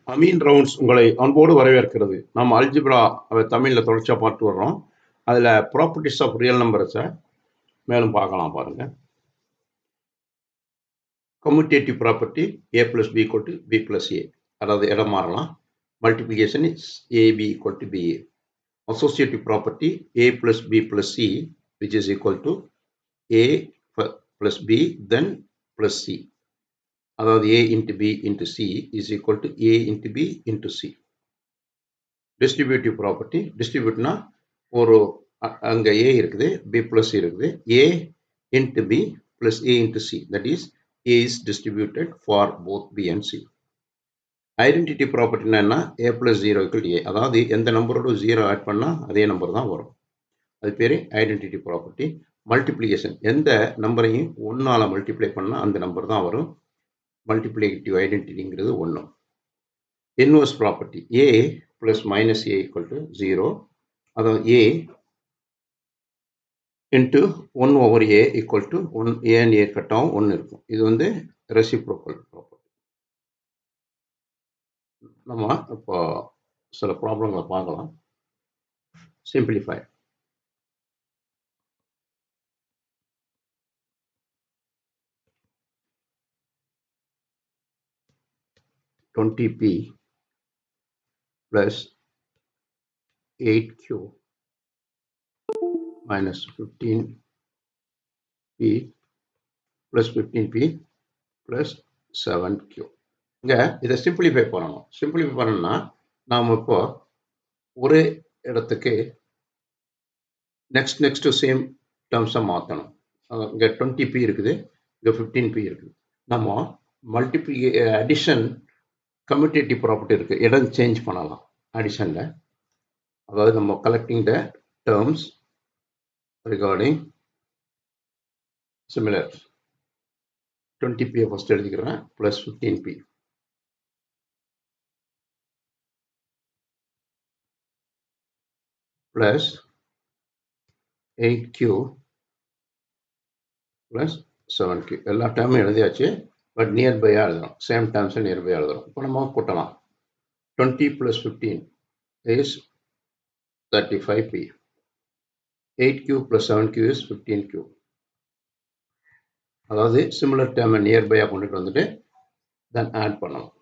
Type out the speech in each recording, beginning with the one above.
Ameen rounds உங்களை அன்போடு வரவேற்கிறது. நம்ம அல்ஜிப்ரா தமிழில் தொடர்ச்சியாக பார்த்து வர்றோம். அதில் ப்ராப்பர்ட்டிஸ் ஆஃப் ரியல் நம்பர்ஸை மேலும் பார்க்கலாம் பாருங்க. Commutative property A plus B equal to B plus A, அதாவது இடம் மாறலாம். Multiplication is AB equal to BA. Associative property A plus B plus C which is equal to A plus B then plus C, அதாவது a into b into c is equal to a into b into c. Distributive property, டிஸ்ட்ரிபியூட்னா ஒரு அங்க a இருக்குது, b plus c இருக்குது, a into b plus a into c, that is a is distributed for both b and c. Identity ப்ராப்பர்ட்டினா என்ன? a plus 0 equal to a, அதாவது எந்த நம்பரோட 0 ஆட் பண்ணா அதே நம்பர் தான் வரும். அது பேரு ஐடென்டிட்டி ப்ராப்பர்ட்டி. மல்டிப்ளிகேஷன், எந்த நம்பரையும் ஒன்னால மல்டிப்ளை பண்ணா அந்த நம்பர் தான் வரும். மல்டிப்ளிகேட்டிவ் ஐடென்டிட்டிங்கிறது 1. Inverse property a plus minus a equal to 0, அதாவது a into 1 over a equal to 1, a and a கட்டாவும் 1 இருக்கும். இது வந்து ரெசிப்ரோக்கல் ப்ராப்பர்ட்டி. நம்ம இப்போ சில ப்ராப்ளங்களை பார்க்கலாம். Simplify. (20p plus 8q minus 15p plus 15p plus 7q. இங்க இதை சிம்பிளிஃபை பண்ணணும். சிம்பிளிஃபை பண்ணணும்னா நாம் இப்போ ஒரு இடத்துக்கு நெக்ஸ்ட் சேம் டேர்ம்ஸை மாற்றணும். இங்கே 20p இருக்குது, இங்கே 15p இருக்குது. நம்ம அடிஷன் கம்யூட்டேட்டிவ் ப்ராப்பர்ட்டி இருக்கு, இடம் சேஞ்ச் பண்ணலாம் அடிஷனில். அதாவது நம்ம collecting the terms regarding similar. 20p first எழுதிக்கிறேன், plus 15p plus 8q plus 7q. எல்லா டேர்மும் எழுதியாச்சு, பட் நியர்பையாக எழுதுறோம். சேம் டேர்ம்ஸை நியர்பையாக எழுதுறோம். இப்போ நம்ம கூட்டலாம். 20 plus 15 is 35p. 8q plus 7q is 15q. அதாவது சிமிலர் டேர்மை நியர்பையாக கொண்டுட்டு வந்துட்டு தென் ஆட் பண்ணணும்.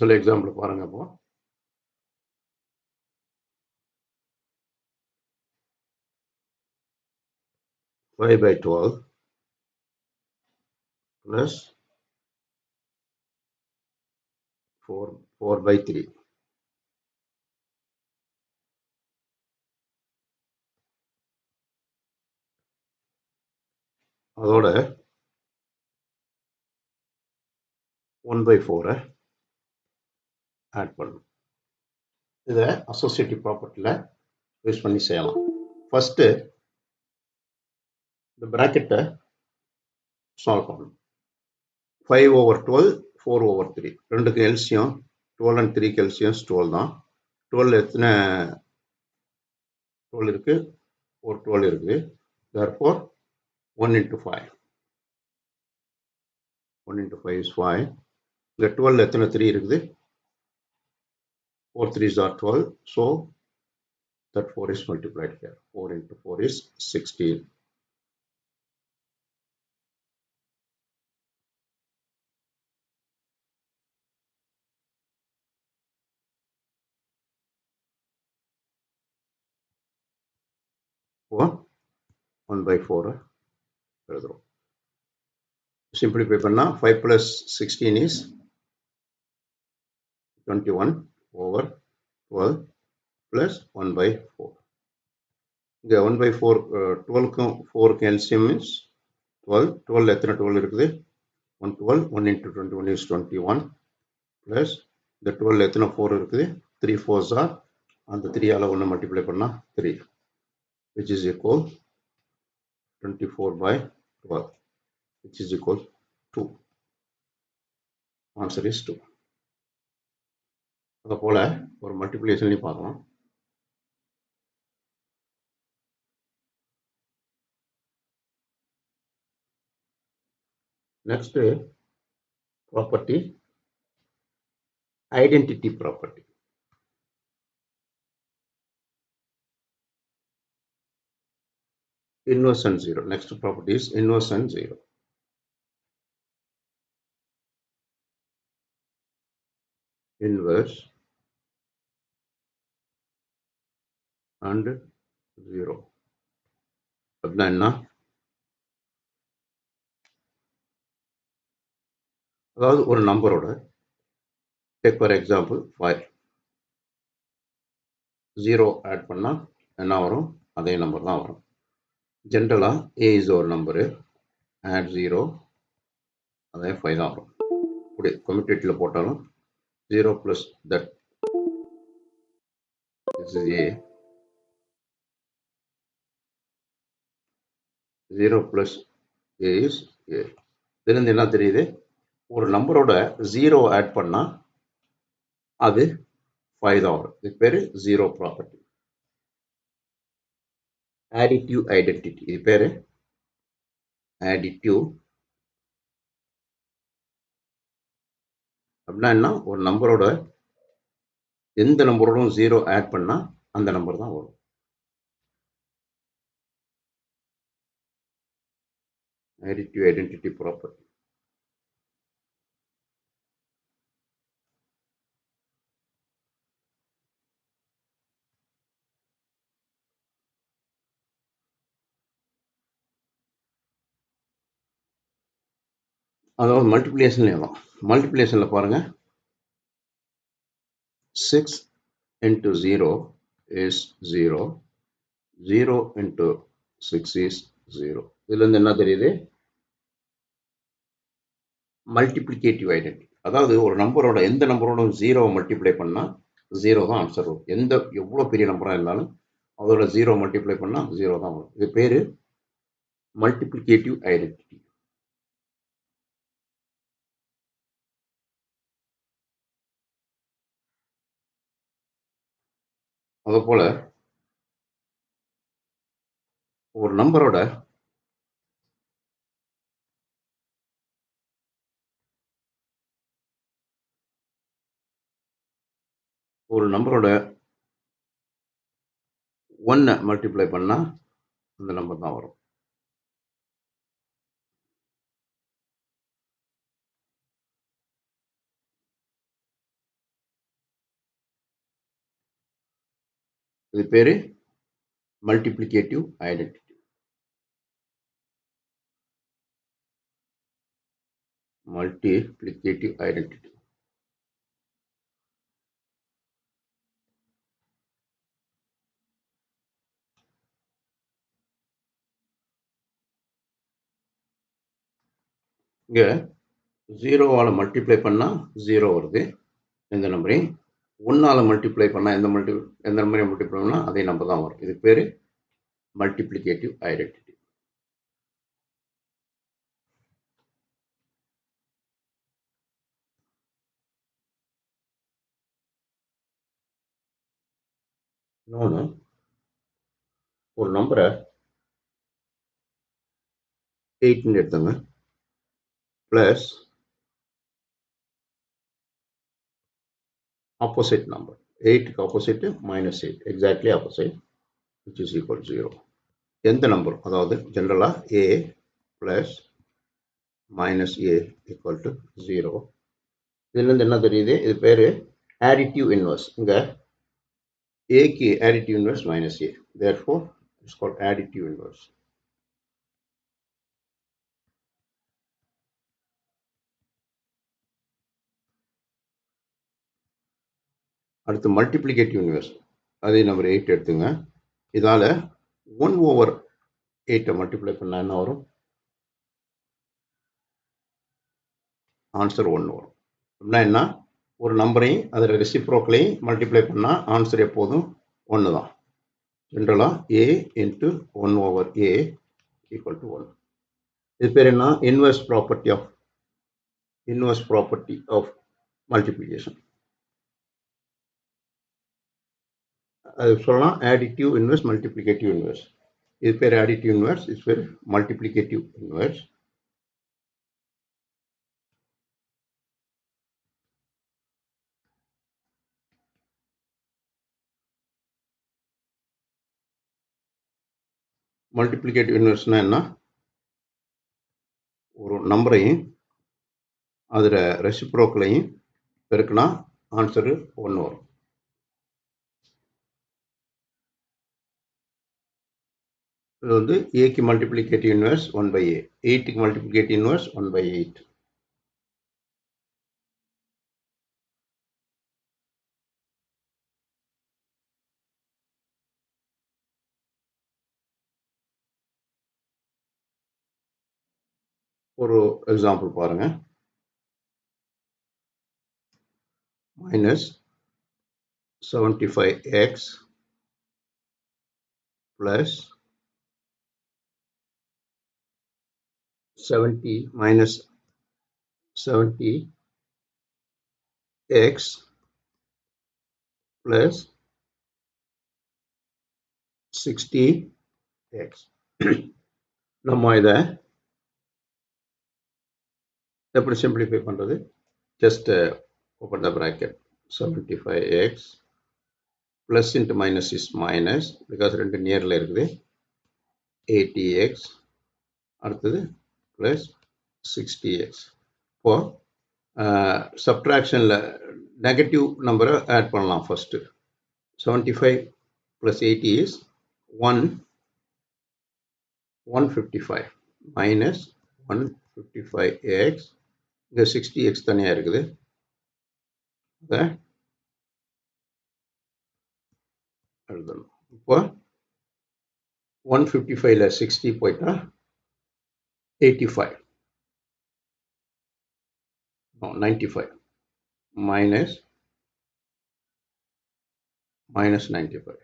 சில எக்ஸாம்பிள் பாருங்க. அப்போ 5/12 plus 4/3. அதோட 1/4 ஆட் பண்ணணும். இதை அசோசியேட்டிவ் ப்ராப்பர்ட்டியில் யூஸ் பண்ணி செய்யலாம். ஃபர்ஸ்ட் இந்த பிராக்கெட்டை சால்வ் பண்ணணும். 5/12 4/3 ரெண்டுக்கு எல்சியம் 12 and 3க்கு எல்சியம் 12 தான். 12 எத்தனை 12 இருக்கு? ஒரு 12 இருக்குது. therefore 1 into 5. 1 into 5 is 5. இந்த 12 எத்தனை 3 இருக்குது? 4 3s are 12. So that 4 is multiplied here. 4 into 4 is 16. So 1/4 எழுதுறோம். சிம்பிளிஃபை பண்ணா 5 plus 16 is 21 over 12 plus 1/4. இங்க 1/4 12க்கும் 4க்கும் LCM is 12. 12 எத்தனை 12 இருக்குது? 112. 1 into 21 is 21 plus இந்த 12 எத்தனை 4 இருக்குது? 3 4s are, அந்த 3 ஆல 1 மல்டிப்ளை பண்ணா 3, which is equal 24/12, which is equal 2. Answer is 2. அதை போல ஒரு மல்டிப்ளிகேஷன்லையும் பார்க்கலாம். Next property, identity property. Inverse and zero. Next property is inverse and zero. Inverse and zero. அப்படின்னா என்ன? அதாவது ஒரு நம்பரோட டேக் ஃபார் எக்ஸாம்பிள் 5 0 ஆட் பண்ணா என்ன வரும்? அதே நம்பர் தான் வரும். ஜென்ரலா a is ஒரு நம்பரு, add 0 அதே 5 தான் வரும். இப்படி கம்யூட்டேட்டிவ்ல போட்டாலும் 0 plus that this is a 0 plus a is a. இதுலேருந்து என்ன தெரியுது? ஒரு நம்பரோட 0 ஆட் பண்ணா அது 5 தான் வரும். இது பேரு ஜீரோ ப்ராப்பர்ட்டி. additive ஐடென்டிட்டி, இது பேரு additive. அப்படின்னா என்ன? ஒரு நம்பரோட எந்த நம்பரோடும் 0 ஆட் பண்ணா அந்த நம்பர் தான் வரும். additive identity property. அதாவது மல்டிப்ளிகேஷன்லேயே தான். மல்டிப்ளிகேஷனில் பாருங்க, 6 into 0 is 0. 0 into 6 is 0. இதுலேருந்து என்ன தெரியுது? Multiplicative identity. அதாவது ஒரு நம்பரோட எந்த நம்பரோட 0 மல்டிப்ளை பண்ணா 0 தான் ஆன்சர் வரும். எவ்வளோ பெரிய நம்பராக இருந்தாலும் அதோட 0 மல்டிப்ளை பண்ணா 0 தான் வரும். இது பேரு மல்டிப்ளிகேட்டிவ் ஐடென்டிட்டி. அதே போல ஒரு நம்பரோட ஒரு நம்பரோட 1 மல்டிப்ளை பண்ணா அந்த நம்பர் தான் வரும். இது பேரு மல்டிப்ளிகேட்டிவ் ஐடென்டிட்டி. Multiplicative identity. இங்க 0வால மல்டிப்ளை பண்ணா 0 வருது. எந்த நம்பரையும் 1ஆல மல்டிப்ளை பண்ணா எந்த நம்பரையும் மல்டிப்ளை பண்ணா அதே நம்பர் தான் வரும். இது பேரு மல்டிப்ளிகேட்டிவ் ஐடென்டிட்டி. இன்னொன்று, ஒரு நம்பரை 8ன்னு எடுத்துங்க, பிளஸ் ஆப்போசிட் நம்பர் 8க்கு opposite -8, exactly opposite, which is equal to 0. எந்த நம்பர், அதாவது ஜென்ரலா a plus -a equal to 0. இதுலேருந்து என்ன தெரியுது? இது பேரு additive inverse. இங்க aக்கு additive inverse -a, therefore it's called additive inverse. அடுத்து மல்டிப்ளிகேட்டிவ் இன்வெர்ஸ். அதே நம்பர் 8 எடுத்துங்க. இதால 1/8 மல்டிப்ளை பண்ணா என்ன வரும்? ஆன்சர் 1 வரும். அப்படின்னா என்ன? ஒரு நம்பரையும் அதோட ரெசிப்ரோக்கலையும் மல்டிப்ளை பண்ணா ஆன்சர் எப்போதும் 1 தான். ஜென்ரலா a into 1/a equal to 1. இது பேர் என்ன? Inverse property of multiplication. அது சொல்லலாம் additive inverse, multiplicative inverse. இது பேர் additive inverse, இது பேர் multiplicative inverse. மல்டிப்ளிகேட்டிவ் இன்வெர்ஸ்னா என்ன? ஒரு நம்பரையும் அதில் ரெசிப்ரோக்கலையும் பெருக்குனா ஆன்சரு 1 வரும். இது வந்து ஏக்கு மல்டிப்ளிகேட்டிவ் இன்வெர்ஸ் 1/a, 8க்கு மல்டிப்ளிகேட்டிவ் இன்வெர்ஸ் 1/8. ஒரு எக்ஸாம்பிள் பாருங்க. -75x plus 70x plus 60x. நம்ம இதை எப்படி சிம்பிளிஃபை பண்ணுறது? Just open the bracket. 75x plus into minus is minus because ரெண்டு நியரில் இருக்குது. 80x அடுத்தது plus 60x. இப்போ சப்ட்ராக்ஷனில் நெகட்டிவ் நம்பரை ஆட் பண்ணலாம். First 75 plus 80 is 155 minus 155x. இங்கே 60x தனியாக இருக்குது. அதை எழுதணும். இப்போ 155ல 60 போயிட்டா 85, no 95 minus 95.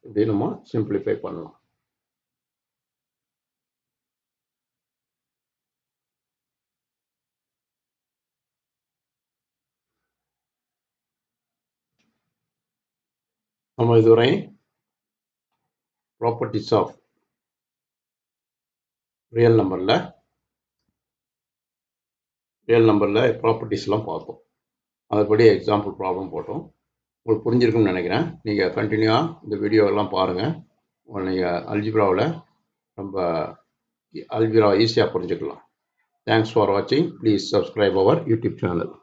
இப்படி நம்ம சிம்பிளிஃபை பண்ணலாம். நம்ம இதுவரை ப்ராப்பர்ட்டிஸ் ஆஃப் ரியல் நம்பரில் ப்ராப்பர்ட்டிஸ்லாம் பார்த்தோம். அதுபடி எக்ஸாம்பிள் ப்ராப்ளம் போட்டோம். உங்களுக்கு புரிஞ்சிருக்குன்னு நினைக்கிறேன். நீங்கள் கண்டினியூவாக இந்த வீடியோவெல்லாம் பாருங்கள். நீங்கள் அல்ஜிப்ராவில் ரொம்ப அல்ஜிப்ரா ஈஸியாக புரிஞ்சுக்கலாம். தேங்க்ஸ் ஃபார் வாட்சிங். Please subscribe our YouTube channel.